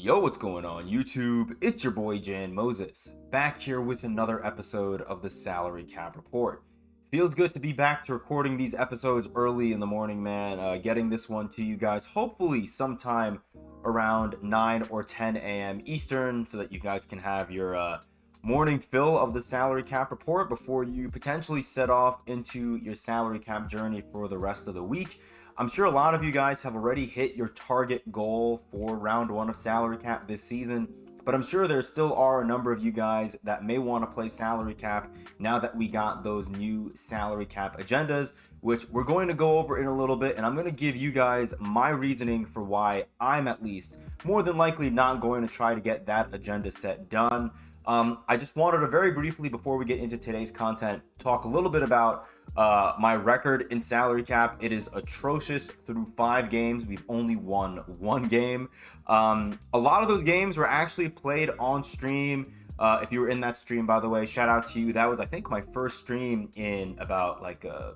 Yo, what's going on YouTube? It's your boy Jan Moses, back here with another episode of the Salary Cap Report. Feels good to be back to recording these episodes early in the morning, man. Getting this one to you guys hopefully sometime around 9 or 10 a.m. Eastern so that you guys can have your morning fill of the Salary Cap Report before you potentially set off into your salary cap journey for the rest of the week. I'm sure a lot of you guys have already hit your target goal for round one of salary cap this season, but I'm sure there still are a number of you guys that may want to play salary cap now that we got those new salary cap agendas, which we're going to go over in a little bit. And I'm going to give you guys my reasoning for why I'm at least more than likely not going to try to get that agenda set done. I just wanted to very briefly, before we get into today's content, talk a little bit about my record in salary cap. It is atrocious through 5 games. We've only won 1 game. A lot of those games were actually played on stream. If you were in that stream, by the way, shout out to you. That was, I think, my first stream in about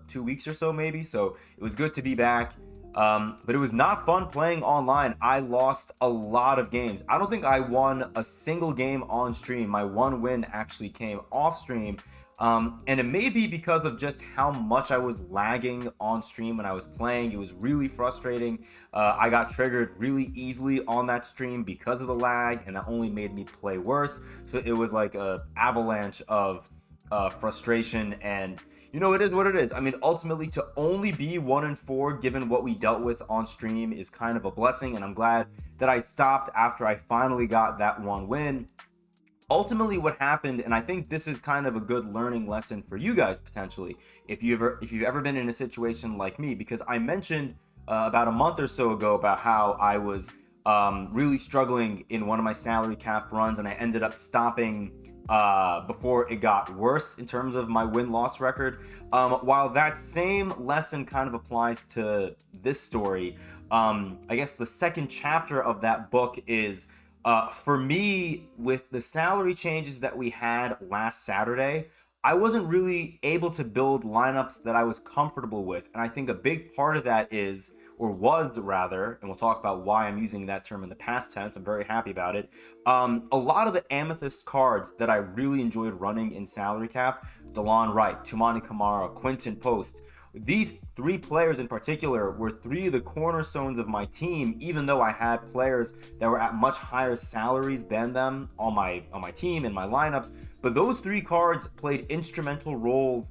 2 weeks or so, maybe. So it was good to be back. But it was not fun playing online. I lost a lot of games. I don't think I won a single game on stream. My one win actually came off stream. And it may be because of just how much I was lagging on stream when I was playing. It was really frustrating. I got triggered really easily on that stream because of the lag, and that only made me play worse. So it was like an avalanche of frustration, and it is what it is. I mean, ultimately, to only be 1-4 given what we dealt with on stream is kind of a blessing, and I'm glad that I stopped after I finally got that one win. Ultimately, what happened, and I think this is kind of a good learning lesson for you guys potentially, if you've ever been in a situation like me, because I mentioned about a month or so ago about how I was really struggling in one of my salary cap runs, and I ended up stopping before it got worse in terms of my win-loss record. While that same lesson kind of applies to this story, I guess the second chapter of that book is, for me, with the salary changes that we had last Saturday, I wasn't really able to build lineups that I was comfortable with. And I think a big part of that is, or was rather, and we'll talk about why I'm using that term in the past tense. I'm very happy about it. A lot of the amethyst cards that I really enjoyed running in salary cap, DeLon Wright, Tumani Kamara, Quinton Post, these 3 players in particular were 3 of the cornerstones of my team, even though I had players that were at much higher salaries than them on my team in my lineups. But those 3 cards played instrumental roles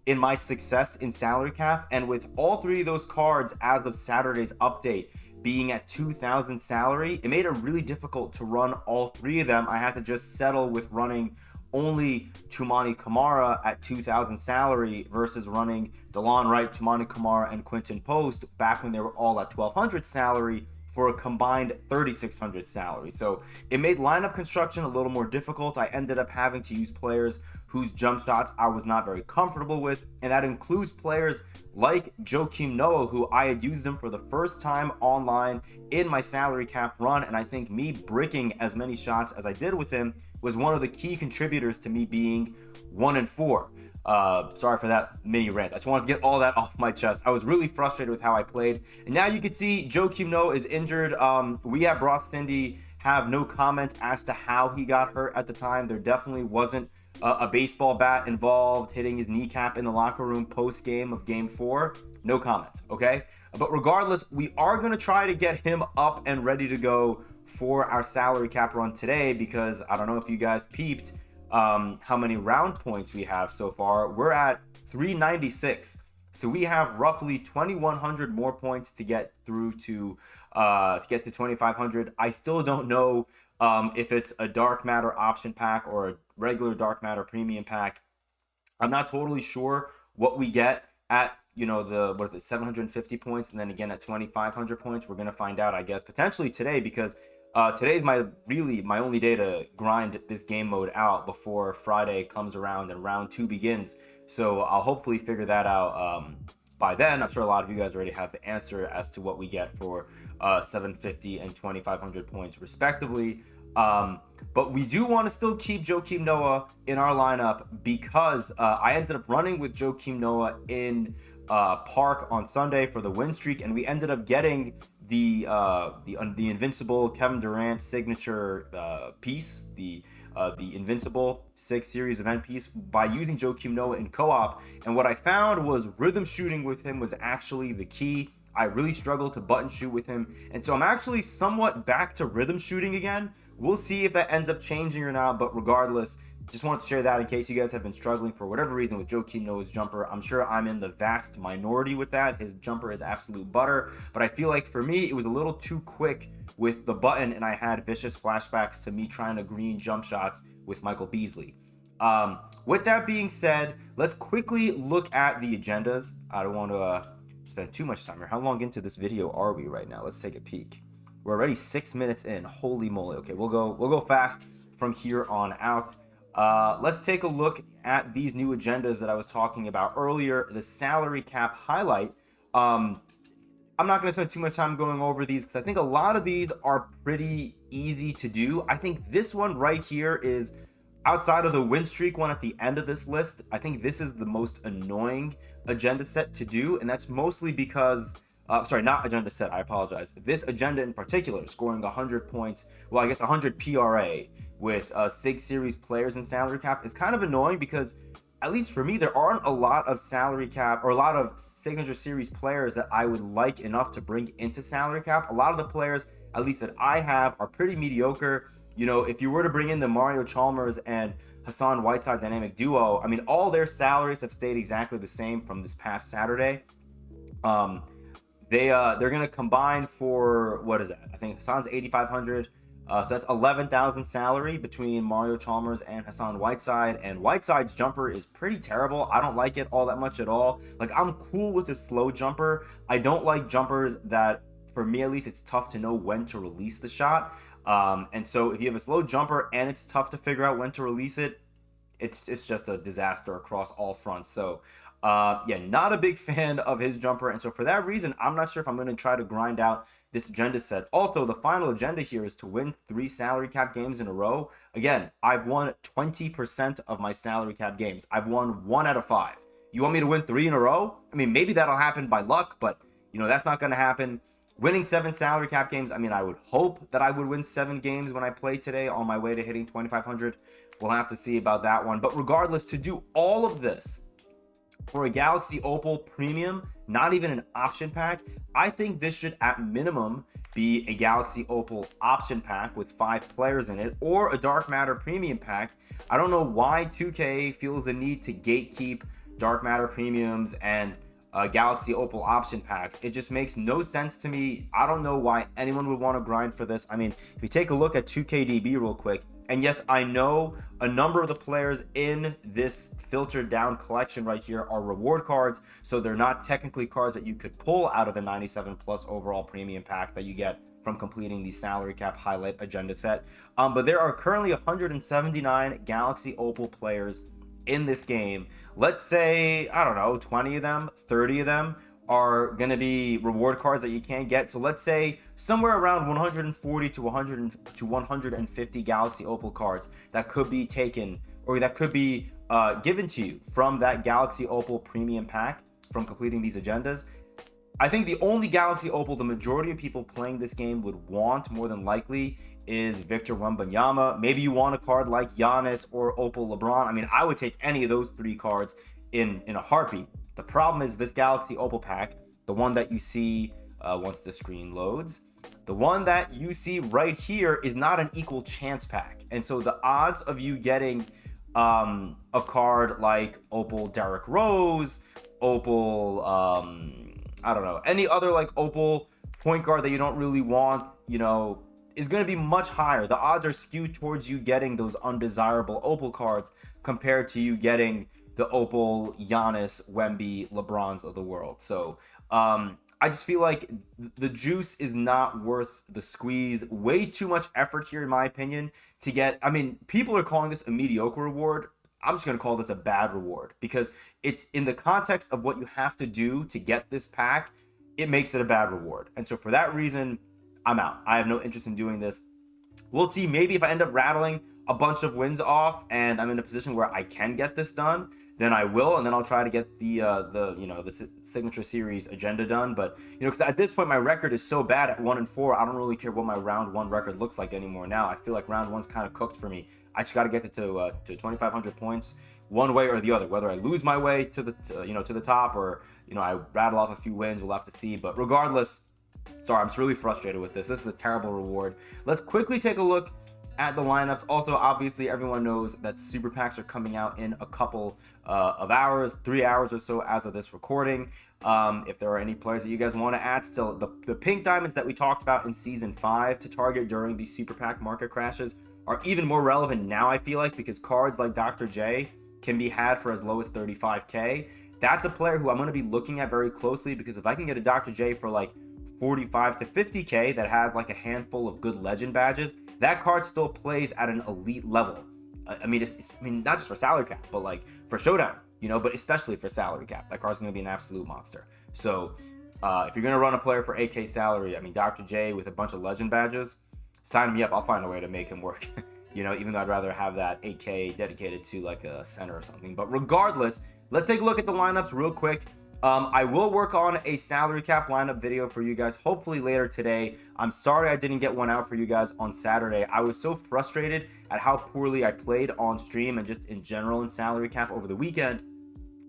in my success in salary cap. And with all 3 of those cards as of Saturday's update being at 2,000 salary, it made it really difficult to run all 3 of them. I had to just settle with running only Tumani Kamara at 2,000 salary versus running DeLon Wright, Tumani Kamara, and Quinton Post back when they were all at 1,200 salary for a combined 3,600 salary. So it made lineup construction a little more difficult. I ended up having to use players whose jump shots I was not very comfortable with, and that includes players like Joakim Noah, who I had used him for the first time online in my salary cap run, and I think me bricking as many shots as I did with him was one of the key contributors to me being 1-4. Sorry for that mini rant. I just wanted to get all that off my chest. I was really frustrated with how I played. And now you can see Joakim Noah is injured. We at Broth Cindy have no comment as to how he got hurt at the time. There definitely wasn't a baseball bat involved hitting his kneecap in the locker room post-game of Game 4. No comment, okay? But regardless, we are going to try to get him up and ready to go for our salary cap run today, because I don't know if you guys peeped how many round points we have so far. We're at 396, so we have roughly 2,100 more points to get through to get to 2,500. I still don't know if it's a dark matter option pack or a regular dark matter premium pack. I'm not totally sure what we get at the 750 points, and then again at 2,500 points. We're gonna find out, I guess, potentially today, because today's my only day to grind this game mode out before Friday comes around and round 2 begins. So I'll hopefully figure that out by then. I'm sure a lot of you guys already have the answer as to what we get for 750 and 2,500 points respectively. But we do want to still keep Joakim Noah in our lineup, because I ended up running with Joakim Noah in Park on Sunday for the win streak, and we ended up getting the invincible Kevin Durant signature piece, the Invincible 6 series event piece, by using Joakim Noah in co-op. And what I found was rhythm shooting with him was actually the key. I really struggled to button shoot with him. And so I'm actually somewhat back to rhythm shooting again. We'll see if that ends up changing or not. But regardless, just wanted to share that in case you guys have been struggling for whatever reason with Joakim Noah's jumper. I'm sure I'm in the vast minority with that. His jumper is absolute butter. But I feel like for me, it was a little too quick with the button, and I had vicious flashbacks to me trying to green jump shots with Michael Beasley. With that being said, let's quickly look at the agendas. I don't want to spend too much time here. How long into this video are we right now? Let's take a peek. We're already 6 minutes in. Holy moly. Okay, we'll go fast from here on out. Let's take a look at these new agendas that I was talking about earlier. The salary cap highlight. I'm not going to spend too much time going over these because I think a lot of these are pretty easy to do. I think this one right here is, outside of the win streak one at the end of this list, I think this is the most annoying agenda set to do. And that's mostly because, sorry, not agenda set, I apologize. This agenda in particular, scoring 100 points, well, I guess 100 PRA with 6 series players in salary cap, is kind of annoying because, at least for me, there aren't a lot of salary cap or a lot of signature series players that I would like enough to bring into salary cap. A lot of the players, at least that I have, are pretty mediocre. You know, if you were to bring in the Mario Chalmers and Hassan Whiteside dynamic duo, I mean, all their salaries have stayed exactly the same from this past Saturday. They're gonna combine for, what is that? I think Hassan's 8,500. So that's 11,000 salary between Mario Chalmers and Hassan Whiteside. And Whiteside's jumper is pretty terrible. I don't like it all that much at all. Like, I'm cool with a slow jumper. I don't like jumpers that, for me at least, it's tough to know when to release the shot. And so if you have a slow jumper and it's tough to figure out when to release it, it's just a disaster across all fronts. So yeah, not a big fan of his jumper. And so for that reason, I'm not sure if I'm going to try to grind out this agenda set. Also, the final agenda here is to win 3 salary cap games in a row. Again, I've won 20% of my salary cap games. I've won 1 out of 5. You want me to win 3 in a row? I mean, maybe that'll happen by luck, but you know, that's not going to happen. Winning 7 salary cap games, I mean, I would hope that I would win 7 games when I play today on my way to hitting 2,500. We'll have to see about that one. But regardless, to do all of this for a Galaxy Opal Premium, not even an option pack, I think this should at minimum be a Galaxy Opal option pack with 5 players in it, or a Dark Matter Premium pack. I don't know why 2K feels the need to gatekeep Dark Matter Premiums and Galaxy Opal option packs. It just makes no sense to me. I don't know why anyone would want to grind for this. I mean, if you take a look at 2KDB real quick, and yes, I know a number of the players in this filtered down collection right here are reward cards, so they're not technically cards that you could pull out of the 97 plus overall premium pack that you get from completing the salary cap highlight agenda set. But there are currently 179 Galaxy Opal players in this game. Let's say, I don't know, 20 of them, 30 of them are going to be reward cards that you can't get. So let's say somewhere around 140 to 150 Galaxy Opal cards that could be taken, or that could be given to you from that Galaxy Opal premium pack from completing these agendas. I think the only Galaxy Opal the majority of people playing this game would want, more than likely, is Victor Wembanyama. Maybe you want a card like Giannis or Opal LeBron. I mean, I would take any of those 3 cards in a heartbeat. The problem is this Galaxy Opal pack, the one that you see once the screen loads, the one that you see right here is not an equal chance pack. And so the odds of you getting a card like Opal Derrick Rose, Opal, I don't know, any other like Opal point guard that you don't really want, you know, is going to be much higher. The odds are skewed towards you getting those undesirable Opal cards compared to you getting the Opal Giannis, Wemby, LeBrons of the world. So I just feel like the juice is not worth the squeeze. Way too much effort here, in my opinion, to get. I mean, people are calling this a mediocre reward. I'm just going to call this a bad reward because it's in the context of what you have to do to get this pack, it makes it a bad reward. And so for that reason, I'm out. I have no interest in doing this. We'll see. Maybe if I end up rattling a bunch of wins off and I'm in a position where I can get this done, then I will, and then I'll try to get the signature series agenda done. But because at this point my record is so bad at 1-4, I don't really care what my round one record looks like anymore. Now I feel like round one's kind of cooked for me. I just got to get it to 2,500 points one way or the other. Whether I lose my way to the top, or I rattle off a few wins, we'll have to see. But regardless, sorry, I'm just really frustrated with this. This is a terrible reward. Let's quickly take a look at the lineups. Also, obviously, everyone knows that super packs are coming out in a couple of hours, 3 hours or so as of this recording. If there are any players that you guys want to add still, the pink diamonds that we talked about in season 5 to target during these super pack market crashes are even more relevant now, I feel like, because cards like Dr. J can be had for as low as 35k. That's a player who I'm going to be looking at very closely, because if I can get a Dr. J for like 45 to 50k that has like a handful of good legend badges, that card still plays at an elite level. I mean, not just for salary cap, but like for showdown, but especially for salary cap. That card's going to be an absolute monster. So if you're going to run a player for 8k salary, I mean, Dr. J with a bunch of legend badges, sign me up. I'll find a way to make him work. Even though I'd rather have that 8k dedicated to like a center or something. But regardless, let's take a look at the lineups real quick. I will work on a salary cap lineup video for you guys hopefully later today. I'm sorry I didn't get one out for you guys on Saturday. I was so frustrated at how poorly I played on stream and just in general in salary cap over the weekend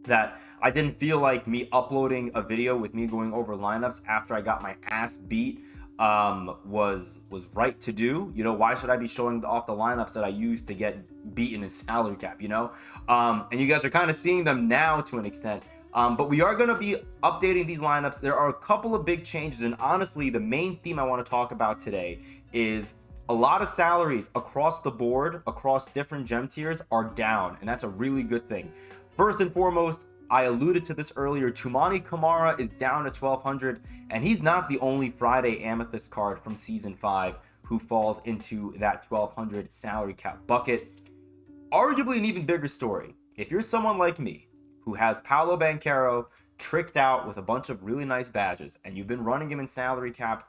that I didn't feel like me uploading a video with me going over lineups after I got my ass beat was right to do. Why should I be showing off the lineups that I used to get beaten in salary cap? And you guys are kind of seeing them now to an extent. But we are going to be updating these lineups. There are a couple of big changes, and honestly, the main theme I want to talk about today is a lot of salaries across the board, across different gem tiers, are down, and that's a really good thing. First and foremost, I alluded to this earlier, Toumani Camara is down to 1,200, and he's not the only Friday Amethyst card from Season 5 who falls into that 1,200 salary cap bucket. Arguably an even bigger story, if you're someone like me, who has Paolo Banchero tricked out with a bunch of really nice badges, and you've been running him in salary cap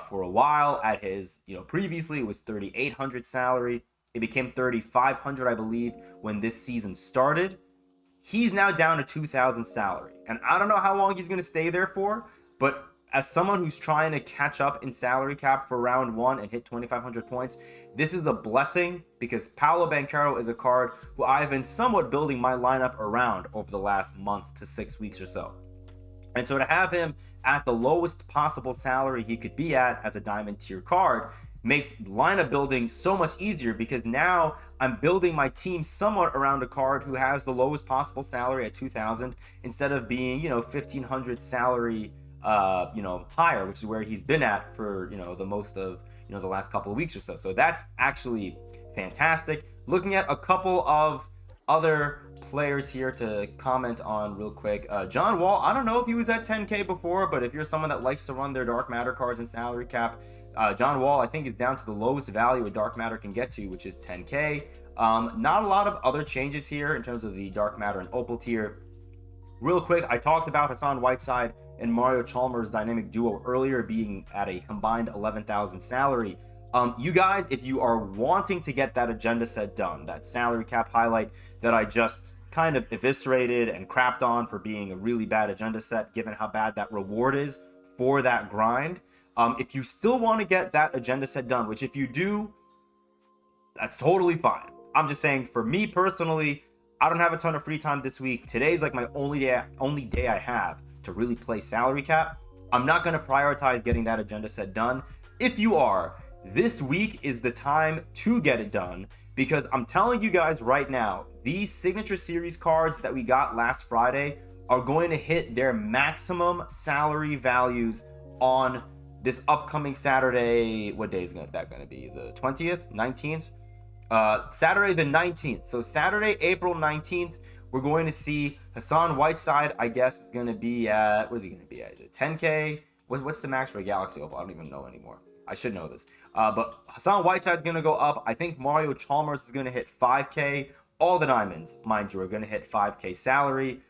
for a while at his, previously it was 3,800 salary. It became 3,500, I believe, when this season started. He's now down to 2,000 salary. And I don't know how long he's going to stay there for, but as someone who's trying to catch up in salary cap for round 1 and hit 2,500 points, this is a blessing, because Paolo Banchero is a card who I've been somewhat building my lineup around over the last month to 6 weeks or so. And so to have him at the lowest possible salary he could be at as a diamond tier card makes lineup building so much easier, because now I'm building my team somewhat around a card who has the lowest possible salary at 2,000 instead of being, 1,500 salary higher, which is where he's been at for, the most of, the last couple of weeks or so. So that's actually fantastic. Looking at a couple of other players here to comment on real quick. John Wall, I don't know if he was at 10k before, but if you're someone that likes to run their dark matter cards in salary cap, John Wall, I think, is down to the lowest value a dark matter can get to, which is 10k. Not a lot of other changes here in terms of the dark matter and opal tier. Real quick, I talked about Hassan Whiteside and Mario Chalmers' dynamic duo earlier being at a combined 11,000 salary. You guys, if you are wanting to get that agenda set done, that salary cap highlight that I just kind of eviscerated and crapped on for being a really bad agenda set, given how bad that reward is for that grind, if you still want to get that agenda set done, which if you do, that's totally fine. I'm just saying, for me personally, I don't have a ton of free time this week. Today's like my only day I have to really play salary cap. I'm not going to prioritize getting that agenda set done. If you are, this week is the time to get it done, because I'm telling you guys right now, these signature series cards that we got last Friday are going to hit their maximum salary values on this upcoming Saturday. What day is that going to be? The 20th, 19th? Saturday the 19th. So Saturday, April 19th, we're going to see Hassan Whiteside, I guess, is going to be at, what is he going to be at? 10k? What's the max for a Galaxy Opal? I don't even know anymore. I should know this. But Hassan Whiteside is going to go up. I think Mario Chalmers is going to hit 5k. All the diamonds, mind you, are going to hit 5k salary.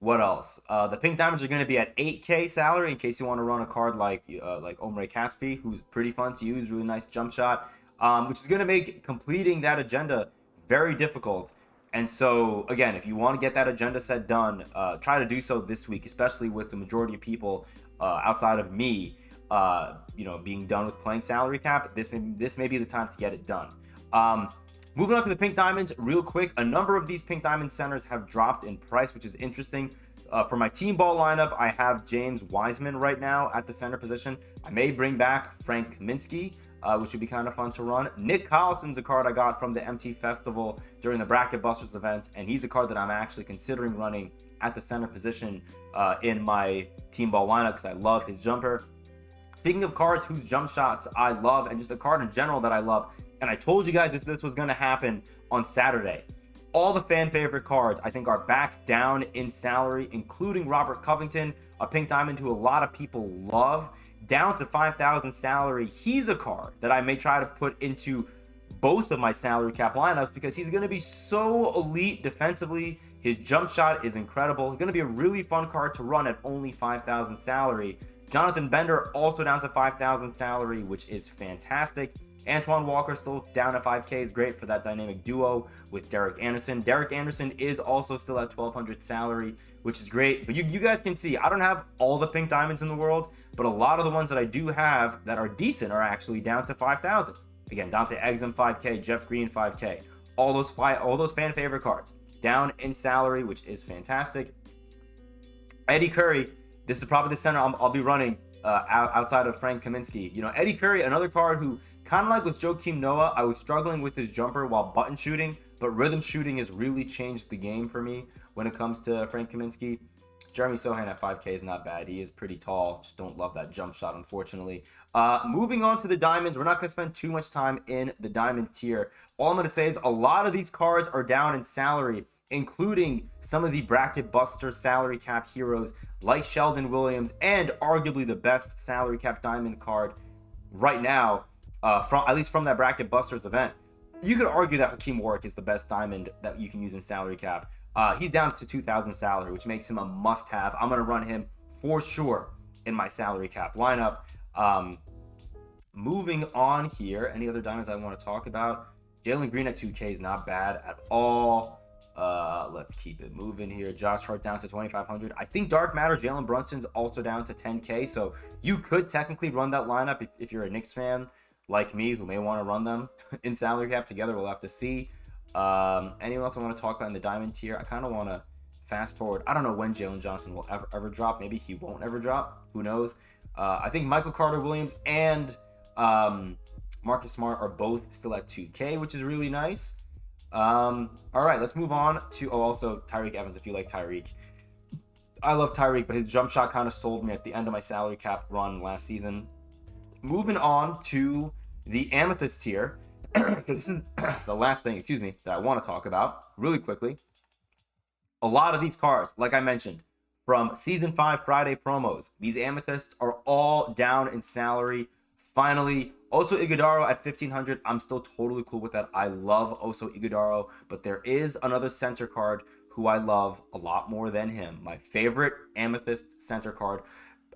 What else? The pink diamonds are going to be at 8k salary, in case you want to run a card like Omre Caspi, who's pretty fun to use, really nice jump shot, which is going to make completing that agenda very difficult. And so, again, if you want to get that agenda set done, try to do so this week, especially with the majority of people outside of me, being done with playing salary cap. This may be the time to get it done. Moving on to the pink diamonds, real quick. A number of these pink diamond centers have dropped in price, which is interesting. For my team ball lineup, I have James Wiseman right now at the center position. I may bring back Frank Kaminsky, which would be kind of fun to run. Nick Collison's a card I got from the MT Festival during the Bracket Busters event, and he's a card that I'm actually considering running at the center position in my team ball lineup because I love his jumper. Speaking of cards whose jump shots I love, and just a card in general that I love, and I told you guys this was going to happen on Saturday. All the fan favorite cards, I think, are back down in salary, including Robert Covington, a pink diamond who a lot of people love, down to 5,000 salary. He's a card that I may try to put into both of my salary cap lineups because he's going to be so elite defensively. His jump shot is incredible. He's going to be a really fun card to run at only 5,000 salary. Jonathan Bender also down to 5,000 salary, which is fantastic. Antoine Walker still down to 5K is great for that dynamic duo with Derek Anderson. Derek Anderson is also still at 1,200 salary, which is great. But you guys can see, I don't have all the pink diamonds in the world, but a lot of the ones that I do have that are decent are actually down to 5,000. Again, Dante Exum 5K, Jeff Green 5K. All those fan favorite cards down in salary, which is fantastic. Eddie Curry, this is probably the center I'll be running outside of Frank Kaminsky. Eddie Curry, another card who, kind of like with Joakim Noah, I was struggling with his jumper while button shooting, but rhythm shooting has really changed the game for me when it comes to Frank Kaminsky. Jeremy Sohan at 5K is not bad. He is pretty tall. Just don't love that jump shot, unfortunately. Moving on to the diamonds, we're not going to spend too much time in the diamond tier. All I'm going to say is a lot of these cards are down in salary, including some of the bracket buster salary cap heroes like Sheldon Williams, and arguably the best salary cap diamond card right now, at least from that bracket busters event. You could argue that Hakeem Warwick is the best diamond that you can use in salary cap. He's down to 2,000 salary, which makes him a must-have. I'm going to run him for sure in my salary cap lineup. Moving on here, any other diamonds I want to talk about? Jalen Green at 2K is not bad at all. Let's keep it moving here. Josh Hart down to 2,500. I think Dark Matter, Jalen Brunson's also down to 10K, so you could technically run that lineup if you're a Knicks fan like me who may want to run them in salary cap together. We'll have to see. Anyone else I want to talk about in the diamond tier? I kind of want to fast forward. I don't know when Jalen Johnson will ever drop. Maybe he won't ever drop. Who knows? I think Michael Carter-Williams and Marcus Smart are both still at 2K, which is really nice. All right, let's move on to also Tyreek Evans if you like Tyreek. I love Tyreek, but his jump shot kind of sold me at the end of my salary cap run last season. Moving on to the Amethyst tier. This is the last thing, that I want to talk about really quickly. A lot of these cards, like I mentioned, from Season 5 Friday promos, these Amethysts are all down in salary. Finally, Oso Ighodaro at 1,500. I'm still totally cool with that. I love Oso Ighodaro, but there is another center card who I love a lot more than him. My favorite Amethyst center card,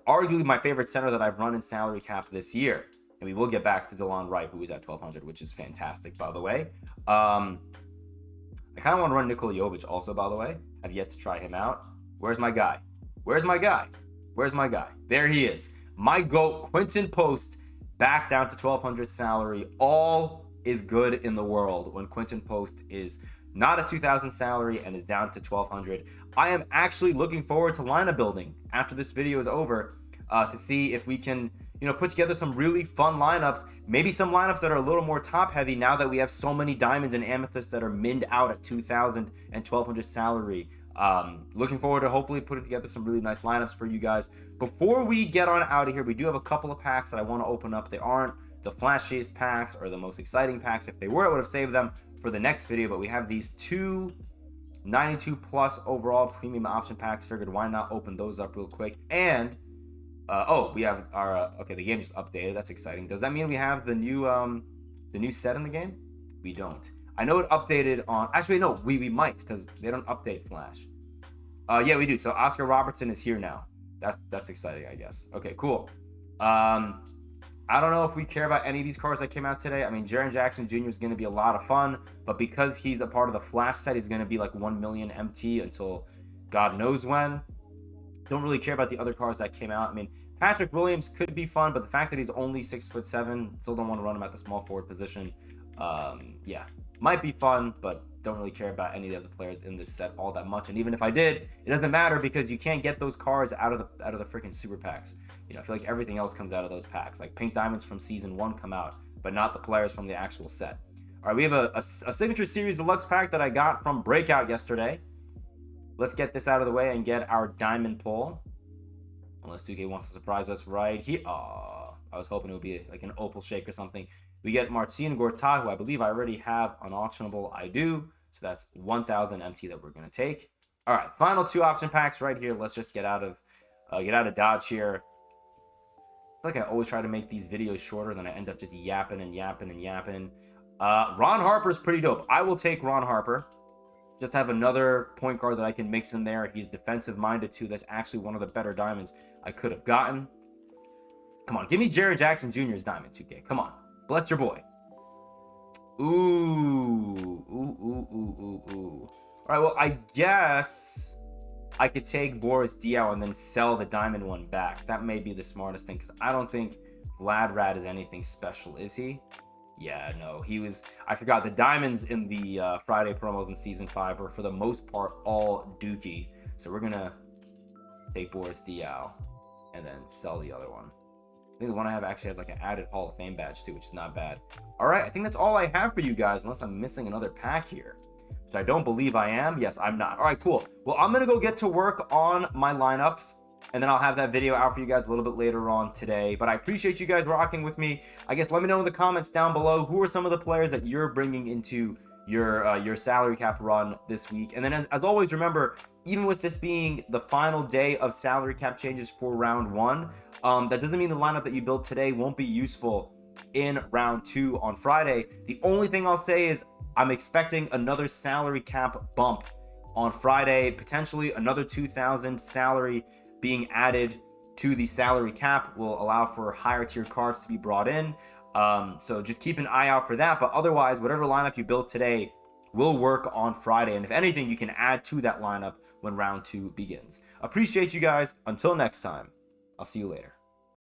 arguably my favorite center that I've run in salary cap this year. And we will get back to DeLon Wright, who is at 1,200, which is fantastic, by the way. I kind of want to run Nikola Jovic also, by the way. I've yet to try him out. Where's my guy? Where's my guy? Where's my guy? There he is. My GOAT, Quinton Post, back down to 1,200 salary. All is good in the world when Quinton Post is not at 2,000 salary and is down to 1,200. I am actually looking forward to lineup building after this video is over to see if we can put together some really fun lineups, maybe some lineups that are a little more top heavy now that we have so many diamonds and amethysts that are minned out at 2,000 and 1,200 salary. Looking forward to hopefully putting together some really nice lineups for you guys. Before we get on out of here, we do have a couple of packs that I want to open up. They aren't the flashiest packs or the most exciting packs. If they were, I would have saved them for the next video, but we have these two 92 plus overall premium option packs. Figured why not open those up real quick. And we have our okay, the game just updated. That's exciting. Does that mean we have the new set in the game? We don't. I know it updated on, actually no, we might, because they don't update Flash. Yeah, we do. So Oscar Robertson is here now. That's exciting, I guess. Okay, cool. I don't know if we care about any of these cards that came out today. I mean, Jaren Jackson Jr. is going to be a lot of fun, but because he's a part of the Flash set, he's going to be like 1 million MT until God knows when. Don't really care about the other cards that came out. I mean, Patrick Williams could be fun, but the fact that he's only 6'7", still don't want to run him at the small forward position. Yeah, might be fun, but don't really care about any of the players in this set all that much. And even if I did, it doesn't matter because you can't get those cards out of the freaking super packs. You know, I feel like everything else comes out of those packs. Like Pink Diamonds from Season 1 come out, but not the players from the actual set. All right, we have a Signature Series Deluxe pack that I got from Breakout yesterday. Let's get this out of the way and get our diamond pull. Unless 2K wants to surprise us right here. I was hoping it would be like an opal shake or something. We get Marcin Gortat, who I believe I already have on auctionable. I do. So that's 1,000 MT that we're going to take. All right, final 2 option packs right here. Let's just get out of Dodge here. I feel like I always try to make these videos shorter, then I end up just yapping and yapping and yapping. Ron Harper's pretty dope. I will take Ron Harper. Just have another point guard that I can mix in there. He's defensive minded too. That's actually one of the better diamonds I could have gotten. Come on, give me Jaren Jackson Jr.'s diamond, 2K. Come on, bless your boy. Ooh. All right, well, I guess I could take Boris Diaw and then sell the diamond one back. That may be the smartest thing because I don't think Vlad Rad is anything special, is he? Yeah, no, he was. I forgot the diamonds in the Friday promos in Season 5 were for the most part all Dookie. So we're gonna take Boris Diaw and then sell the other one. I think the one I have actually has like an added Hall of Fame badge too, which is not bad. All right, I think that's all I have for you guys, unless I'm missing another pack here, which I don't believe I am. Yes, I'm not. All right, cool. Well, I'm gonna go get to work on my lineups, and then I'll have that video out for you guys a little bit later on today. But I appreciate you guys rocking with me. I guess let me know in the comments down below who are some of the players that you're bringing into your salary cap run this week. And then as always, remember, even with this being the final day of salary cap changes for round 1, that doesn't mean the lineup that you built today won't be useful in round 2 on Friday. The only thing I'll say is I'm expecting another salary cap bump on Friday, potentially another 2,000 salary being added to the salary cap will allow for higher tier cards to be brought in. So just keep an eye out for that. But otherwise, whatever lineup you built today will work on Friday. And if anything, you can add to that lineup when round 2 begins. Appreciate you guys. Until next time, I'll see you later.